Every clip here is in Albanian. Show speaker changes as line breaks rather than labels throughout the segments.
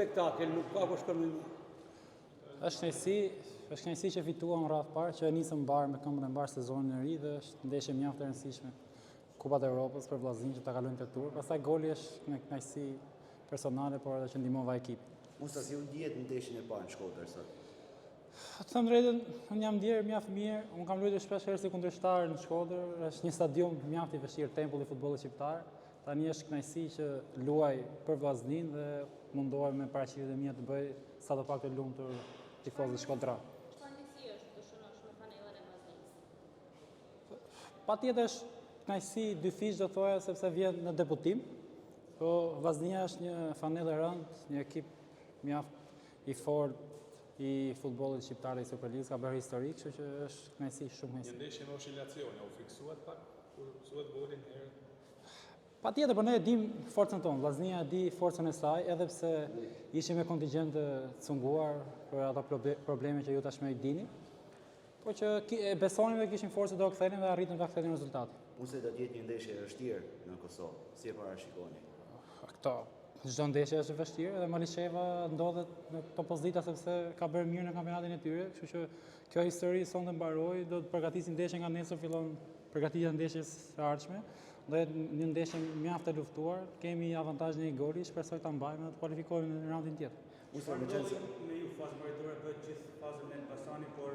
Spektakel, nuk ka kush përmendim.
Është kënaqësi që fituam rreth parë, që nisëm mbar me këmbën e mbar sezonin e ri dhe është ndeshje mjaft e rëndësishme. Kupat e Evropës për vllaznin që ta kalojnë te tur. Pastaj goli është një kënaqësi personale, por edhe që ndihmova ekipin.
Musa, si u ndjehet në ndeshjen e parë në Shkodër sot?
Të them drejtën, unë jam ndjer mjaft mirë. Unë kam luajtur shpesh herë si kundërshtar në Shkodër. Është një stadium mjaft i vështirë, tempulli i futbollit shqiptar. Tani është kënaqësi që luaj për vllaznin dhe mundohem me paraqitjet e mia të bëj sa të pak të lumtur tifozët shkodran.
Çfarë ndjesie është të shënosh me fanellën e vllaznisë?
Patjetër është kënaqësi dy fish do thoya sepse vjen në debutim. Po Vllaznia është një fanellë e rëndë, një ekip mjaft i fortë i futbollit shqiptar i Superligës, ka bërë histori, kështu që është kënaqësi shumë kënaqësi.
Një ndeshje me oscilacione, u fiksuat pak kur mësuat golin herë?
Patjetër, por ne e dim forcën tonë. Vllaznia e di forcën e saj, edhe pse ishim me kontingjent të cunguar për ato probleme që ju tashmë i dini. Po që e besonim dhe kishim forcë do kthenin dhe arritëm ta kthenim rezultatin.
Musa, do të jetë një ndeshje e vështirë në Kosovë. Si e parashikoni?
Çdo ndeshje është e vështirë dhe Malisheva ndodhet në këto pozita sepse ka bërë mirë në kampionatin e tyre, kështu që kjo histori sonte mbaroi, do të përgatisin ndeshjen nga nesër fillon përgatitja e ndeshjes së ardhshme. Do jetë një ndeshje mjaft e luftuar, kemi avantazhin e një goli, shpresoj ta mbajmë dhe të kualifikohemi në raundin tjetër.
Musa,
Me ju fazë maritore bëhet gjithë fazën e Elbasanit, por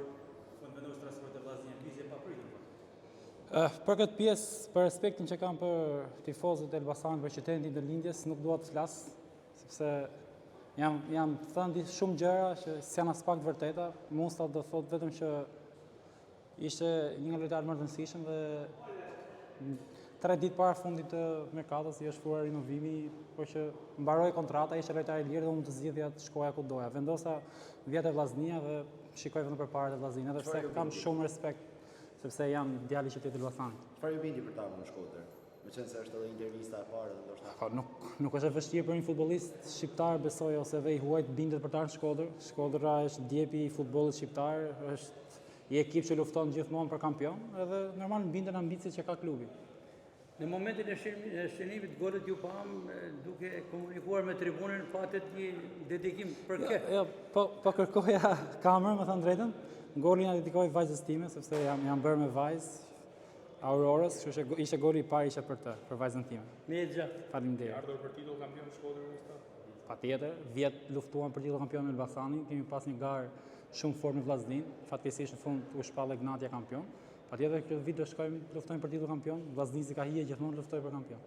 fundvendos transferit e Vllaznia, lëvizje pa pritur.
Për këtë pjesë, për respektin që kam për tifozët e Elbasanit për qytetin tim të lindjes, nuk dua të flas, sepse jam thënë shumë gjëra që janë as pak të vërteta. Musa do thotë vetëm që ishte një nga lojtarët më të rëndësishëm dhe 3 ditë para fundit të merkatos i është fuar rinovimi, por që mbaroi kontrata, ishte lojtar i lirë dhe unë të zgjidhja të shkoja ku doja. Vendosa vjet e Vllaznia dhe shikoj vetëm përpara të Vllaznia, edhe pse kam shumë respekt sepse jam djali i qytetit Elbasanit.
Çfarë ju bindi për ta në Shkodër? Meqense është edhe intervista e parë dhe ndoshta.
Nuk është e vështirë për një futbollist shqiptar, besoj, ose edhe i huaj të bindet për ta në Shkodër. Shkodra është djepi i futbollit shqiptar, është i ekip që lufton gjithmonë për kampion, edhe normal binden ambicit që ka klubi.
Në momentin e shënimit golit ju pam duke komunikuar me tribunën, patet një dedikim për kë?
Jo, po kërkoja kamerën, me thënë drejtën. Golin ja dedikoj vajzës time, sepse jam bërë me vajzë Aurorës, kështu që ishte goli i parë ishte për të, për vajzën time.
Me e gjatë.
Faleminderit.
Ardhur për titull kampion Shkodër usta?
Patjetër, vjet luftuan për titull kampion me Elbasanin, kemi pas një garë shumë fort me Vllaznin, fatkeqësisht në fund u shpall Gnatja kampion. Patjetër këtë vit do shkojmë luftojmë për titull kampion, Vllaznizi ka hije gjithmonë luftoj për kampion.